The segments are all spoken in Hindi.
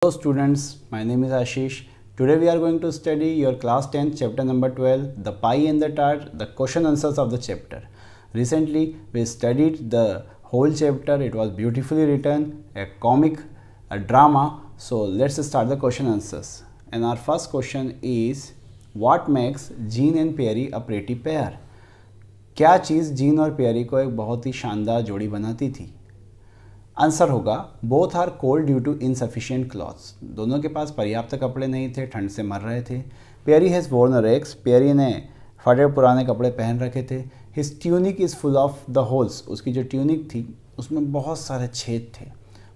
Hello students, my name is Ashish. Today we are going to study your class 10 chapter number 12, the pie and the tart, the question answers of the chapter. Recently we studied the whole chapter. It was beautifully written, a comic, a drama. So let's start the question answers. And our first question is, what makes Jean and Pierre a pretty pair? क्या चीज़ जीन और पियरी को एक बहुत ही शानदार जोड़ी बनाती थी? आंसर होगा both are cold due to insufficient clothes. दोनों के पास पर्याप्त कपड़े नहीं थे, ठंड से मर रहे थे। Pierre has worn rags, Pierre ने फटे पुराने कपड़े पहन रखे थे। His tunic is full of the holes, उसकी जो ट्यूनिक थी उसमें बहुत सारे छेद थे।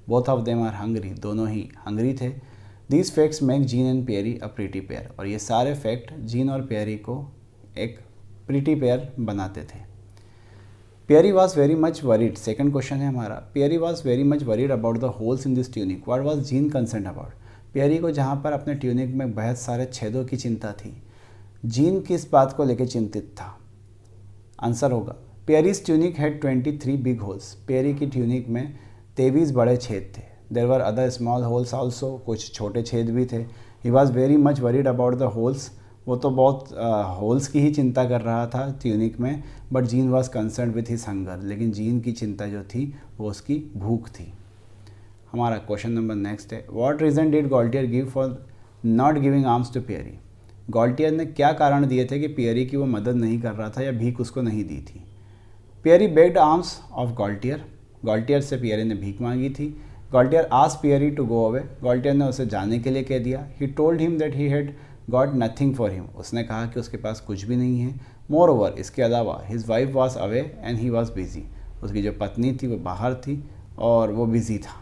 Both of them are hungry, दोनों ही हंग्री थे। These facts make Jean and Pierre a pretty pair, और ये सारे फैक्ट जीन और पियरी को एक प्रीटी पेयर बनाते थे। Pierre was very much worried, second question है हमारा। Pierre was very much worried about the holes in this tunic, what was Jean concern about? Pierre को जहाँ पर अपने ट्यूनिक में बहुत सारे छेदों की चिंता थी, जीन किस बात को लेकर चिंतित था? आंसर होगा Pierre's tunic had 23 big holes, Pierre की ट्यूनिक में 23 बड़े छेद थे। There were other small holes also, कुछ छोटे छेद भी थे। He was very much worried about the holes, वो तो बहुत होल्स की ही चिंता कर रहा था ट्यूनिक में। But Jean was concern with his hunger, लेकिन जीन की चिंता जो थी वो उसकी भूख थी। हमारा क्वेश्चन नंबर नेक्स्ट है, what reason did Gaultier give for not giving arms to Pierre? Gaultier ने क्या कारण दिए थे कि पियरी की वो मदद नहीं कर रहा था या भीख उसको नहीं दी थी? Pierre begged arms of Gaultier, Gaultier से पियरी ने भीख मांगी थी। Gaultier asked Pierre to go away, Gaultier ने उसे जाने के लिए कह दिया। He told him that he had got nothing for him, उसने कहा कि उसके पास कुछ भी नहीं है। मोर ओवर, इसके अलावा his wife was away and he was busy, उसकी जो पत्नी थी वो बाहर थी और वो बिजी था।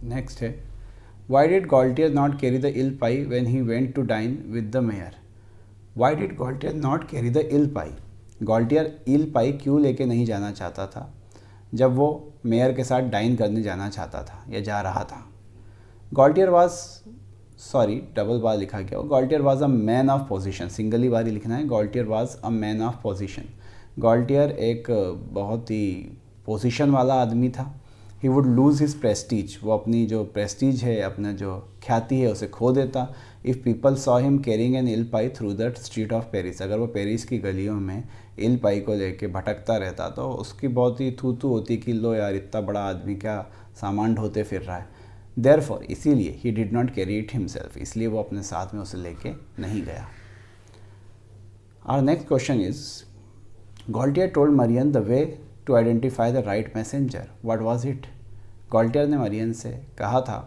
नेक्स्ट है, why did Gaultier not carry the eel pie when he went to dine with the mayor? Why did Gaultier not carry the eel pie? Gaultier eel pie क्यों लेके नहीं जाना चाहता था जब वो मेयर के साथ डाइन करने जाना चाहता था या जा रहा था? गॉल्टियर वॉज डबल बार लिखा गया। Gaultier was a man of position, single ही बार ही लिखना है। Gaultier was a man of position, Gaultier एक बहुत ही पोजीशन वाला आदमी था। He would lose his prestige, वो अपनी जो प्रेस्टीज है, अपना जो ख्याति है उसे खो देता। If people saw him carrying an eel pie through the street of Paris, अगर वो पेरिस की गलियों में इल पाई को लेके भटकता रहता तो उसकी बहुत ही थू थू होती कि लो यार, इतना बड़ा आदमी क्या सामान ढोते फिर रहा है। देयरफॉर, इसीलिए he did not carry it himself, इसलिए वो अपने साथ में उसे लेके नहीं गया। Our next question is, Gaultier told Marian the way to identify the right messenger, what was it? Gaultier ने मरियन से कहा था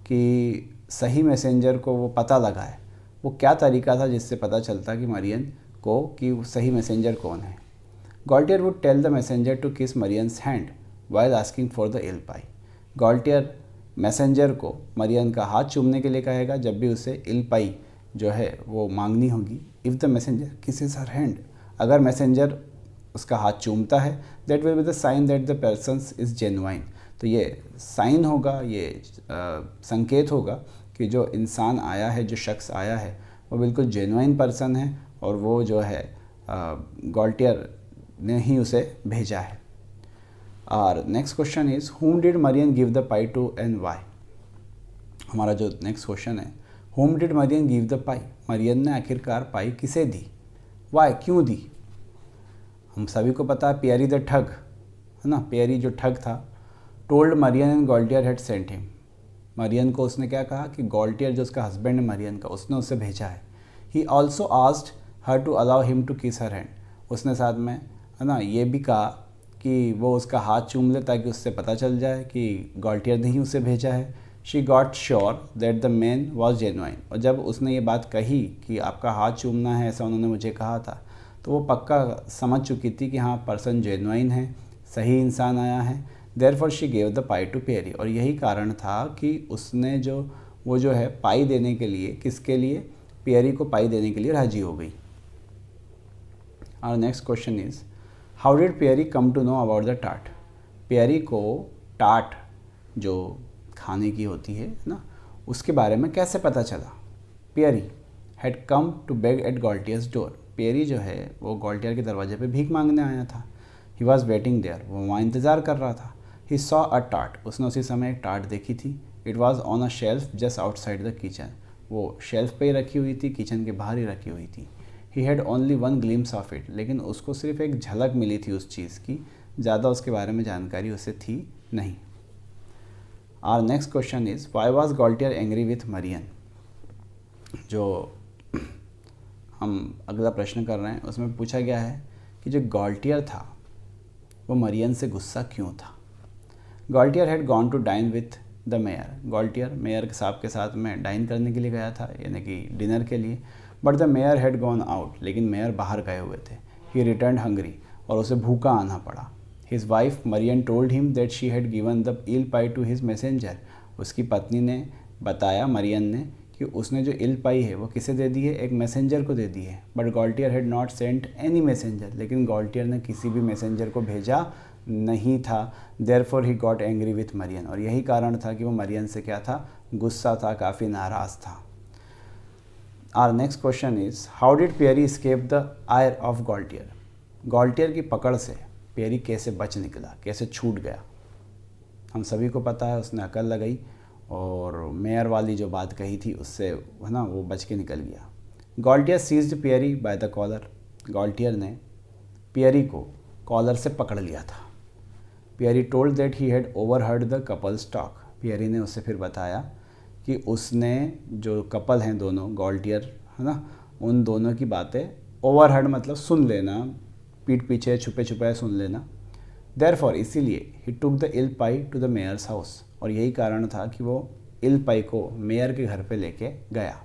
कि सही मैसेंजर को वो पता लगाए, वो क्या तरीका था जिससे पता चलता कि मरियन को कि सही मैसेंजर कौन है? Gaultier would tell the messenger to kiss Marian's hand while asking for the eel pie, Gaultier messenger को मरियन का हाथ चूमने के लिए कहेगा जब भी उसे इल पाई जो है वो मांगनी होगी। If the messenger kisses her hand, अगर मैसेंजर उसका हाथ चूमता है, that will be the sign that the person is genuine, तो ये साइन होगा, ये संकेत होगा कि जो इंसान आया है, जो शख्स आया है वो बिल्कुल जेन्युइन पर्सन है और वो जो है गॉल्टियर ने ही उसे भेजा है। और next question is, whom did Marian give the pie to and why? हमारा जो नेक्स्ट क्वेश्चन है, whom did Marian give the pie? Marion ने आखिरकार पाई किसे दी? Why, क्यों दी? हम सभी को पता है पियरी द ठग है ना, पियरी जो ठग था। Told Marian and Gaultier had sent him, Marian को उसने क्या कहा कि गॉल्टियर जो उसका हस्बैंड है मरियन का, उसने उसे भेजा है। He also asked her to allow him to kiss her hand, उसने साथ में है ना ये भी कहा कि वो उसका हाथ चूम ले ताकि उससे पता चल जाए कि गॉल्टियर ने ही उसे भेजा है। She got sure that the man was genuine, और जब उसने ये बात कही कि आपका हाथ चूमना है ऐसा उन्होंने मुझे कहा था, तो वो पक्का समझ चुकी थी कि हाँ पर्सन जेन्युइन है, सही इंसान आया है। Therefore she gave the pie to Pierre, और यही कारण था कि उसने वो जो है पाई देने के लिए, किसके लिए? पियरी को पाई देने के लिए राजी हो गई। और next question is, how did Pierre come to know about the tart? Pierre को टार्ट जो खाने की होती है ना, उसके बारे में कैसे पता चला? Pierre had come to beg at Gaultier's door, Pierre जो है वो गॉल्टियर के दरवाजे पे भीख मांगने आया था। ही वॉज वेटिंग देयर, वो वहाँ इंतज़ार कर रहा था। ही सॉ अ टार्ट, उसने उसी समय एक टार्ट देखी थी। It was on a shelf just outside the kitchen, वो शेल्फ पे ही रखी हुई थी, किचन के बाहर ही रखी हुई थी। He had only one glimpse of it, लेकिन उसको सिर्फ एक झलक मिली थी उस चीज़ की, ज़्यादा उसके बारे में जानकारी उसे थी नहीं। Our next question is why was Gaultier angry with Marian. जो हम अगला प्रश्न कर रहे हैं उसमें पूछा गया है कि जो गॉल्टियर था वो मरियन से गुस्सा क्यों था। Gaultier had gone to dine with the mayor, Gaultier mayor साहब के साथ में डाइन करने के लिए गया था, यानी कि डिनर के लिए। But the mayor had gone out, लेकिन मेयर बाहर गए हुए थे। ही रिटर्न हंग्री, और उसे भूखा आना पड़ा। His wife Marian told him that she had given the eel pie to his messenger, उसकी पत्नी ने बताया मरियन ने कि उसने जो इल पाई है वो किसे दे दी है, एक मैसेंजर को दे दी है। But Gaultier had not sent any messenger, लेकिन गॉल्टियर ने किसी भी मैसेंजर को भेजा नहीं था। Therefore he got angry with Marion, और यही कारण था कि वो मरियन से क्या था, गुस्सा था, काफ़ी नाराज़ था। Our next question is how did Pierre escape the ire of Gaultier. Gaultier की पकड़ से पियरी कैसे बच निकला, कैसे छूट गया। हम सभी को पता है उसने अकल लगाई और मेयर वाली जो बात कही थी उससे है ना वो बच के निकल गया। Gaultier seized Pierre by the collar, Gaultier ने पियरी को कॉलर से पकड़ लिया था। Pierre told that he had overheard the couple's talk, Pierre ने उससे फिर बताया कि उसने जो कपल हैं दोनों, गॉल्टियर है ना, उन दोनों की बातें ओवरहर्ड मतलब सुन लेना, पीठ पीछे छुपे छुपे सुन लेना। देयरफॉर इसीलिए he took the eel pie to the mayor's house, और यही कारण था कि वो इल पाई को मेयर के घर पे लेके गया।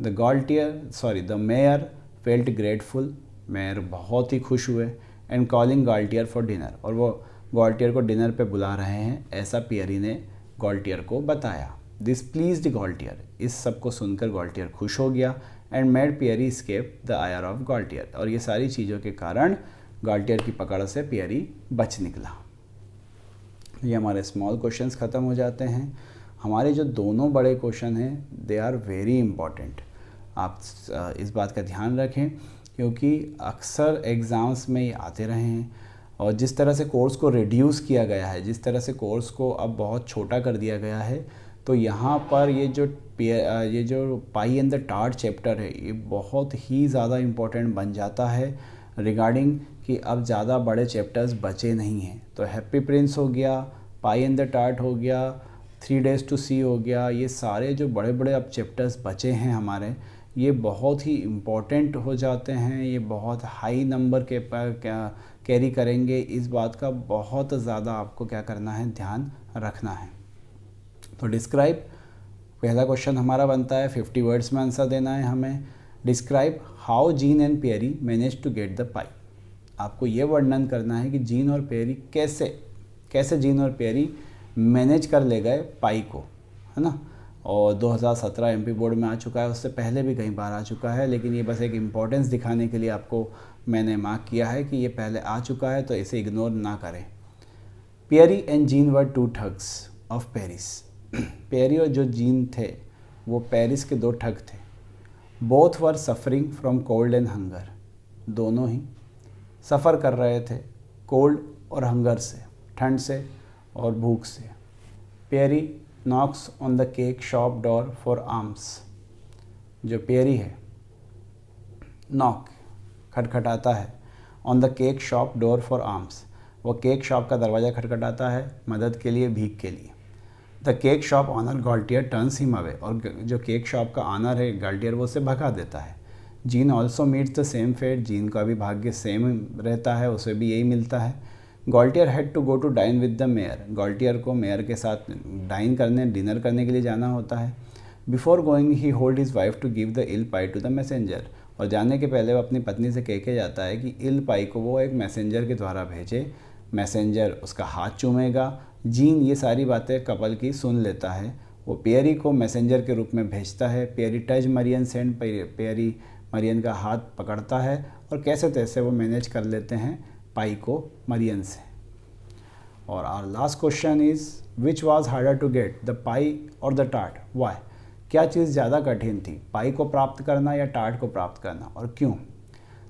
The mayor felt grateful, mayor बहुत ही खुश हुए। एंड कॉलिंग गॉल्टियर फॉर डिनर, और वो गॉल्टियर को डिनर पे बुला रहे हैं, ऐसा पियरी ने गॉल्टियर को बताया। दिस प्लीज्ड गॉल्टियर, इस सब को सुनकर गॉल्टियर खुश हो गया। And made Pierre escape the ire of Gaultier, और ये सारी चीज़ों के कारण गॉल्टियर की पकड़ से पियरी बच निकला। ये हमारे स्मॉल क्वेश्चंस ख़त्म हो जाते हैं। हमारे जो दोनों बड़े क्वेश्चन हैं दे आर वेरी इम्पॉर्टेंट, आप इस बात का ध्यान रखें क्योंकि अक्सर एग्ज़ाम्स में ये आते रहे हैं। और जिस तरह से कोर्स को रिड्यूस किया गया है, जिस तरह से कोर्स को अब बहुत छोटा कर दिया गया है, तो यहाँ पर ये जो पाई एंड द टार्ट चैप्टर है ये बहुत ही ज़्यादा इम्पोर्टेंट बन जाता है रिगार्डिंग कि अब ज़्यादा बड़े चैप्टर्स बचे नहीं हैं। तो हैप्पी प्रिंस हो गया, पाई एंड द टार्ट हो गया, 3 days to see हो गया, ये सारे जो बड़े बड़े अब चैप्टर्स बचे हैं हमारे, ये बहुत ही इम्पोर्टेंट हो जाते हैं। ये बहुत हाई नंबर के कैरी करेंगे, इस बात का बहुत ज़्यादा आपको क्या करना है, ध्यान रखना है। तो डिस्क्राइब, पहला क्वेश्चन हमारा बनता है 50 वर्ड्स में आंसर देना है हमें। Describe how Jean and Pierre manage to get the pie, आपको ये वर्णन करना है कि जीन और पियरी कैसे जीन और पियरी मैनेज कर ले गए पाई को, है ना। और 2017 एमपी बोर्ड में आ चुका है, उससे पहले भी कई बार आ चुका है, लेकिन ये बस एक इम्पॉर्टेंस दिखाने के लिए आपको मैंने मार्क किया है कि ये पहले आ चुका है, तो इसे इग्नोर ना करें। Pierre and Jean were 2 thugs of Paris, Pierre और जो जीन थे वो पेरिस के 2 ठग थे। Both were suffering from cold and hunger, दोनों ही सफ़र कर रहे थे कोल्ड और हंगर से, ठंड से और भूख से। Pierre knocks on the cake shop door for arms, जो पियरी है नॉक खटखटाता है on the cake shop door for arms, वो केक शॉप का दरवाज़ा खटखटाता है मदद के लिए, भीख के लिए। The cake shop owner Gaultier turns him away, और जो केक शॉप का ऑनर है गॉल्टियर वो उसे भगा देता है। Jean also meets the same fate, जीन का भी भाग्य सेम रहता है, उसे भी यही मिलता है। Gaultier had to go to dine with the mayor, Gaultier को मेयर के साथ डिनर करने के लिए जाना होता है। Before going he hold his wife to give the eel pie to the messenger, और जाने के पहले वो अपनी पत्नी से कह के जाता है कि इल पाई को वो एक मैसेंजर के द्वारा भेजे, मैसेंजर उसका हाथ चूमेगा। जीन ये सारी बातें कपल की सुन लेता है, वो पियरी को मैसेंजर के रूप में भेजता है। पियरी टच मरियन सेंड, पियरी मरियन का हाथ पकड़ता है और कैसे तैसे वो मैनेज कर लेते हैं पाई को मरियन से। और our last question is which was harder to get, the pie और द टार्ट, वाई, क्या चीज़ ज़्यादा कठिन थी, पाई को प्राप्त करना या टार्ट को प्राप्त करना, और क्यों।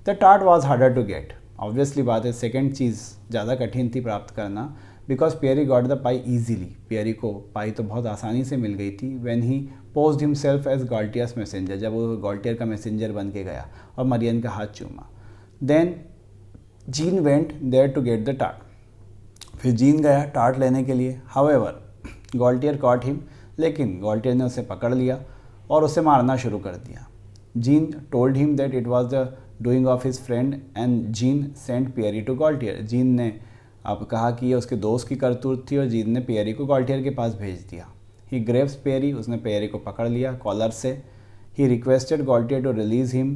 The tart was harder to get, obviously बात है सेकेंड चीज़ ज़्यादा कठिन थी प्राप्त करना, because Pierre got the pie easily, Pierre को पाई तो बहुत आसानी से मिल गई थी। When he posed himself as Gaultier's messenger, जब वो गॉल्टियर का मैसेंजर बन के गया और मरियन का हाथ चूमा। Then Jean went there to get the tart, फिर जीन गया टार्ट लेने के लिए। हाउएवर गॉल्टियर कॉट हिम, लेकिन गॉल्टियर ने उसे पकड़ लिया और उसे मारना शुरू कर दिया। Jean told him that it was the doing of his friend and Jean sent Pierre to Gaultier, Jean ने अब कहा कि ये उसके दोस्त की करतूत थी और जीन ने पियरी को गॉल्टियर के पास भेज दिया। ही ग्रेव्स पियरी, उसने पियरी को पकड़ लिया कॉलर से। He requested Gaultier to release him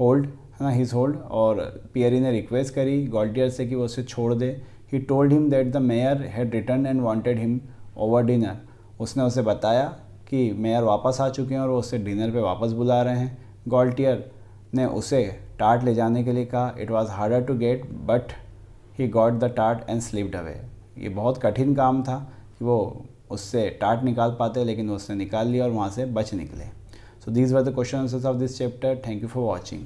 hold, है ना, हिज होल्ड, और पियरी ने रिक्वेस्ट करी गॉल्टियर से कि वो उसे छोड़ दे। He told him that the mayor had return and wanted him over dinner, उसने उसे बताया कि मेयर वापस आ चुके हैं और वो उससे डिनर पे वापस बुला रहे हैं। गॉल्टियर ने उसे टार्ट ले जाने के लिए कहा। It was harder to get but he got the tart and slipped away, ये बहुत कठिन काम था कि वो उससे टार्ट निकाल पाते, लेकिन उसने निकाल लिया और वहाँ से बच निकले। So these were the question answers of this chapter. Thank you for watching.